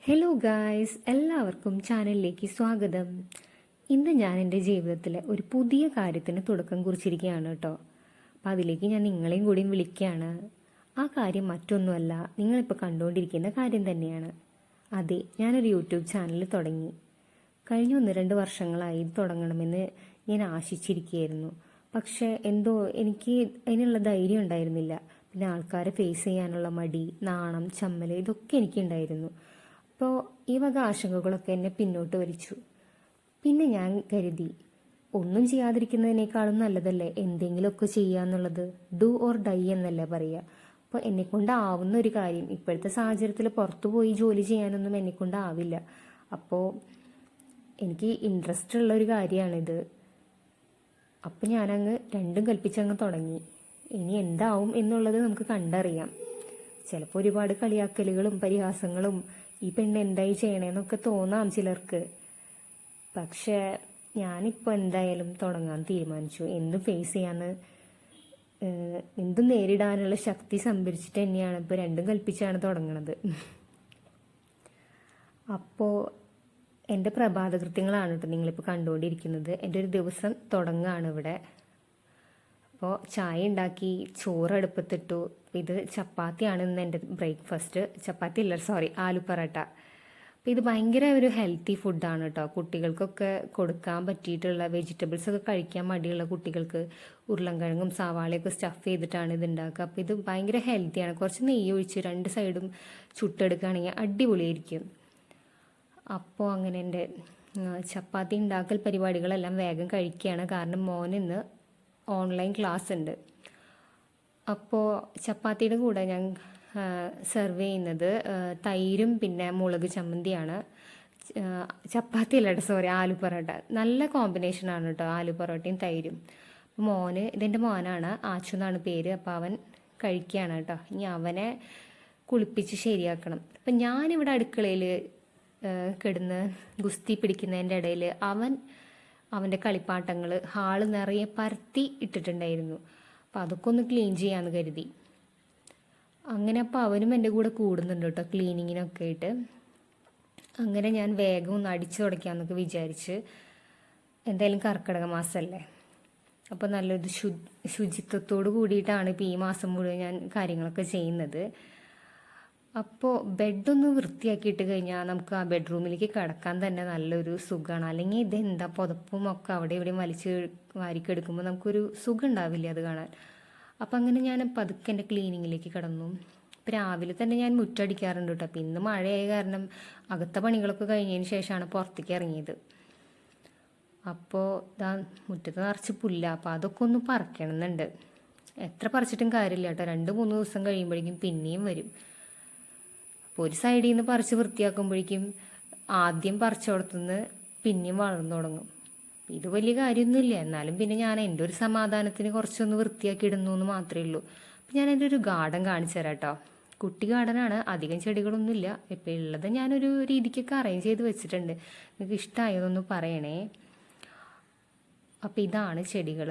Hello guys, എല്ലാവർക്കും ചാനലിലേക്ക് സ്വാഗതം. ഇന്ന് ഞാൻ എൻ്റെ ജീവിതത്തിലെ ഒരു പുതിയ കാര്യത്തിന് തുടക്കം കുറിച്ചിരിക്കുകയാണ് കേട്ടോ. അപ്പം അതിലേക്ക് ഞാൻ നിങ്ങളെയും കൂടിയും വിളിക്കുകയാണ്. ആ കാര്യം മറ്റൊന്നുമല്ല, നിങ്ങളിപ്പോൾ കണ്ടുകൊണ്ടിരിക്കുന്ന കാര്യം തന്നെയാണ്. അതെ, ഞാനൊരു യൂട്യൂബ് ചാനൽ തുടങ്ങി. കഴിഞ്ഞ 1-2 വർഷങ്ങളായി ഇത് തുടങ്ങണമെന്ന് ഞാൻ ആശിച്ചിരിക്കുകയായിരുന്നു. പക്ഷേ എന്തോ എനിക്ക് അതിനുള്ള ധൈര്യം ഉണ്ടായിരുന്നില്ല. പിന്നെ ആൾക്കാരെ ഫേസ് ചെയ്യാനുള്ള മടി, നാണം, ചമ്മൽ ഇതൊക്കെ എനിക്കുണ്ടായിരുന്നു. അപ്പോൾ ഈ വക ആശങ്കകളൊക്കെ എന്നെ പിന്നോട്ട് വലിച്ചു. പിന്നെ ഞാൻ കരുതി, ഒന്നും ചെയ്യാതിരിക്കുന്നതിനേക്കാളും നല്ലതല്ലേ എന്തെങ്കിലുമൊക്കെ ചെയ്യുക എന്നുള്ളത്. ഡു ഓർ ഡൈ എന്നല്ലേ പറയുക. അപ്പോൾ എന്നെക്കൊണ്ടാവുന്ന ഒരു കാര്യം, ഇപ്പോഴത്തെ സാഹചര്യത്തിൽ പുറത്തു പോയി ജോലി ചെയ്യാനൊന്നും എന്നെക്കൊണ്ടാവില്ല. അപ്പോൾ എനിക്ക് ഇൻട്രസ്റ്റ് ഉള്ള ഒരു കാര്യമാണിത്. അപ്പം ഞാനങ്ങ് രണ്ടും കൽപ്പിച്ചങ്ങ് തുടങ്ങി. ഇനി എന്താവും എന്നുള്ളത് നമുക്ക് കണ്ടറിയാം. ചിലപ്പോൾ ഒരുപാട് കളിയാക്കലുകളും പരിഹാസങ്ങളും, ഈ പെണ്ണ് എന്തായി ചെയ്യണേന്നൊക്കെ തോന്നാം ചിലർക്ക്. പക്ഷേ ഞാനിപ്പോൾ എന്തായാലും തുടങ്ങാൻ തീരുമാനിച്ചു. എന്തും ഫേസ് ചെയ്യാന്ന്, എന്തും നേരിടാനുള്ള ശക്തി സംഭരിച്ചിട്ട് തന്നെയാണ് ഇപ്പോൾ രണ്ടും കൽപ്പിച്ചാണ് തുടങ്ങണത്. അപ്പോൾ എൻ്റെ പ്രഭാതകൃത്യങ്ങളാണ് കേട്ടോ നിങ്ങളിപ്പോൾ കണ്ടുകൊണ്ടിരിക്കുന്നത്. എൻ്റെ ഒരു ദിവസം തുടങ്ങുകയാണ് ഇവിടെ. അപ്പോൾ ചായ ഉണ്ടാക്കി, ചോറ് അടുപ്പത്തിട്ടു. ഇത് ചപ്പാത്തിയാണ് ഇന്ന് എൻ്റെ ബ്രേക്ക്ഫാസ്റ്റ്. ചപ്പാത്തി ഇല്ല, സോറി, ആലു പൊറോട്ട. അപ്പോൾ ഇത് ഭയങ്കര ഒരു ഹെൽത്തി ഫുഡാണ് കേട്ടോ. കുട്ടികൾക്കൊക്കെ കൊടുക്കാൻ പറ്റിയിട്ടുള്ള, വെജിറ്റബിൾസ് ഒക്കെ കഴിക്കാൻ മടിയുള്ള കുട്ടികൾക്ക് ഉരുളൻകിഴങ്ങും സവാളയൊക്കെ സ്റ്റഫ് ചെയ്തിട്ടാണ് ഇത് ഉണ്ടാക്കുക. അപ്പോൾ ഇത് ഭയങ്കര ഹെൽത്തിയാണ്. കുറച്ച് നെയ്യ് ഒഴിച്ച് 2 സൈഡും ചുട്ടെടുക്കുകയാണെങ്കിൽ അടിപൊളിയായിരിക്കും. അപ്പോൾ അങ്ങനെ എൻ്റെ ചപ്പാത്തി ഉണ്ടാക്കൽ പരിപാടികളെല്ലാം വേഗം കഴിക്കുകയാണ്. കാരണം മോനിന്ന് ഓൺലൈൻ ക്ലാസ് ഉണ്ട്. അപ്പോൾ ചപ്പാത്തിയുടെ കൂടെ ഞാൻ സെർവ് ചെയ്യുന്നത് തൈരും പിന്നെ മുളക് ചമ്മന്തിയാണ്. ചപ്പാത്തി അല്ല കേട്ടോ, സോറി, ആലു പൊറോട്ട. നല്ല കോമ്പിനേഷനാണ് കേട്ടോ ആലു പൊറോട്ടയും തൈരും. അപ്പോൾ മോന്, ഇതെൻ്റെ മോനാണ്, ആച്ചു എന്നാണ് പേര്. അപ്പോൾ അവൻ കഴിക്കുകയാണ് കേട്ടോ. ഇനി അവനെ കുളിപ്പിച്ച് ശരിയാക്കണം. അപ്പം ഞാനിവിടെ അടുക്കളയിൽ കിടന്ന് ഗുസ്തി പിടിക്കുന്നതിൻ്റെ ഇടയിൽ അവൻ്റെ കളിപ്പാട്ടങ്ങൾ ഹാള് നിറയെ പരത്തി ഇട്ടിട്ടുണ്ടായിരുന്നു. അപ്പം അതൊക്കെ ഒന്ന് ക്ലീൻ ചെയ്യാമെന്ന് കരുതി. അങ്ങനെ അപ്പോൾ അവനും എൻ്റെ കൂടെ കൂടുന്നുണ്ട് കേട്ടോ ക്ലീനിങ്ങിനൊക്കെ ആയിട്ട്. അങ്ങനെ ഞാൻ വേഗം ഒന്ന് അടിച്ചു തുടയ്ക്കാമെന്നൊക്കെ വിചാരിച്ച്. എന്തായാലും കർക്കിടക മാസമല്ലേ, അപ്പോൾ നല്ലൊരു ശുചിത്വത്തോട് കൂടിയിട്ടാണ് ഇപ്പോൾ ഈ മാസം മുഴുവൻ ഞാൻ കാര്യങ്ങളൊക്കെ ചെയ്യുന്നത്. അപ്പോൾ ബെഡൊന്ന് വൃത്തിയാക്കിയിട്ട് കഴിഞ്ഞാൽ നമുക്ക് ആ ബെഡ്റൂമിലേക്ക് കിടക്കാൻ തന്നെ നല്ലൊരു സുഖമാണ്. അല്ലെങ്കിൽ ഇതെന്താ പുതപ്പും ഒക്കെ അവിടെ ഇവിടെയും വലിച്ച് വാരിക്കെടുക്കുമ്പോൾ നമുക്കൊരു സുഖം ഉണ്ടാവില്ല അത് കാണാൻ. അപ്പം അങ്ങനെ ഞാൻ പതുക്കെ എൻ്റെ ക്ലീനിങ്ങിലേക്ക് കിടന്നു. ഇപ്പം രാവിലെ തന്നെ ഞാൻ മുറ്റടിക്കാറുണ്ട് കേട്ടോ. അപ്പം ഇന്ന് മഴയായ കാരണം അകത്തെ പണികളൊക്കെ കഴിഞ്ഞതിന് ശേഷമാണ് പുറത്തേക്ക് ഇറങ്ങിയത്. അപ്പോൾ ഇതാ മുറ്റത്ത് നിറച്ച് പുല്ല. അപ്പോൾ അതൊക്കെ ഒന്ന് പറിക്കണമെന്നുണ്ട്. എത്ര പറിച്ചിട്ടും കാര്യമില്ല കേട്ടോ. 2-3 ദിവസം കഴിയുമ്പോഴേക്കും പിന്നെയും വരും. അപ്പോൾ ഒരു സൈഡിൽ നിന്ന് പറിച്ച് വൃത്തിയാക്കുമ്പോഴേക്കും ആദ്യം പറിച്ചോടത്തുനിന്ന് പിന്നെയും വളർന്നു തുടങ്ങും. ഇത് വലിയ കാര്യമൊന്നുമില്ല, എന്നാലും പിന്നെ ഞാൻ എൻ്റെ ഒരു സമാധാനത്തിന് കുറച്ചൊന്ന് വൃത്തിയാക്കി ഇടുന്നു എന്ന് മാത്രമേ ഉള്ളൂ. അപ്പം ഞാൻ എൻ്റെ ഒരു ഗാർഡൻ കാണിച്ചു തരാം കേട്ടോ. കുട്ടി ഗാർഡനാണ്, അധികം ചെടികളൊന്നുമില്ല. ഇപ്പോൾ ഉള്ളത് ഞാനൊരു രീതിക്കൊക്കെ അറേഞ്ച് ചെയ്ത് വെച്ചിട്ടുണ്ട്. നിങ്ങൾക്ക് ഇഷ്ടമായതൊന്ന് പറയണേ. അപ്പോൾ ഇതാണ് ചെടികൾ.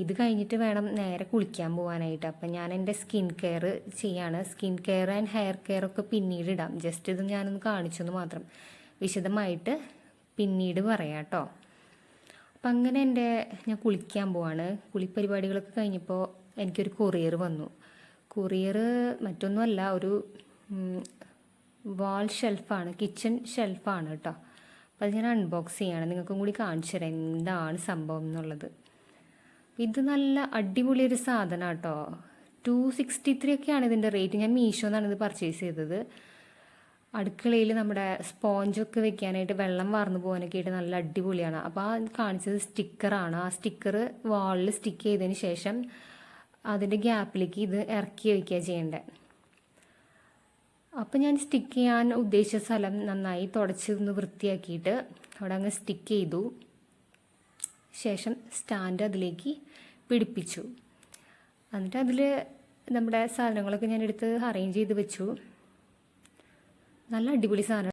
ഇത് കഴിഞ്ഞിട്ട് വേണം നേരെ കുളിക്കാൻ പോകാനായിട്ട്. അപ്പം ഞാൻ എൻ്റെ സ്കിൻ കെയർ ചെയ്യാണ്. Skin care and hair care ഒക്കെ പിന്നീട് ഇടാം. ജസ്റ്റ് ഇത് ഞാനൊന്ന് കാണിച്ചെന്ന് മാത്രം. വിശദമായിട്ട് പിന്നീട് പറയാം കേട്ടോ. അപ്പം അങ്ങനെ ഞാൻ കുളിക്കാൻ പോവാണ്. കുളിപ്പരിപാടികളൊക്കെ കഴിഞ്ഞപ്പോൾ എനിക്കൊരു കൊറിയർ വന്നു. കൊറിയർ മറ്റൊന്നുമല്ല, ഒരു വാൾ ഷെൽഫാണ്, കിച്ചൺ ഷെൽഫാണ് കേട്ടോ. അപ്പോൾ അത് ഞാൻ അൺബോക്സ് ചെയ്യാണ്. നിങ്ങൾക്കും കൂടി കാണിച്ചു തരാം എന്താണ് സംഭവം എന്നുള്ളത്. ഇത് നല്ല അടിപൊളി ഒരു സാധനം കേട്ടോ. 263 ഒക്കെയാണ് ഇതിൻ്റെ റേറ്റ്. ഞാൻ മീഷോന്നാണ് ഇത് പർച്ചേസ് ചെയ്തത്. അടുക്കളയിൽ നമ്മുടെ സ്പോഞ്ചൊക്കെ വെക്കാനായിട്ട്, വെള്ളം വാർന്നു പോകാനൊക്കെ ആയിട്ട് നല്ല അടിപൊളിയാണ്. അപ്പോൾ ആ കാണിച്ചത് സ്റ്റിക്കറാണ്. ആ സ്റ്റിക്കർ വാളിൽ സ്റ്റിക്ക് ചെയ്തതിന് ശേഷം അതിൻ്റെ ഗ്യാപ്പിലേക്ക് ഇത് ഇറക്കി വയ്ക്കുക ചെയ്യേണ്ടത്. അപ്പോൾ ഞാൻ സ്റ്റിക്ക് ചെയ്യാൻ ഉദ്ദേശിച്ച സ്ഥലം നന്നായി തുടച്ച് ഒന്ന് വൃത്തിയാക്കിയിട്ട് അവിടെ അങ്ങ് സ്റ്റിക്ക് ചെയ്തു. ശേഷം സ്റ്റാൻഡ് അതിലേക്ക് പിടിപ്പിച്ചു. എന്നിട്ട് അതിൽ നമ്മുടെ സാധനങ്ങളൊക്കെ ഞാൻ എടുത്ത് അറേഞ്ച് ചെയ്ത് വെച്ചു. നല്ല അടിപൊളി സാധനം.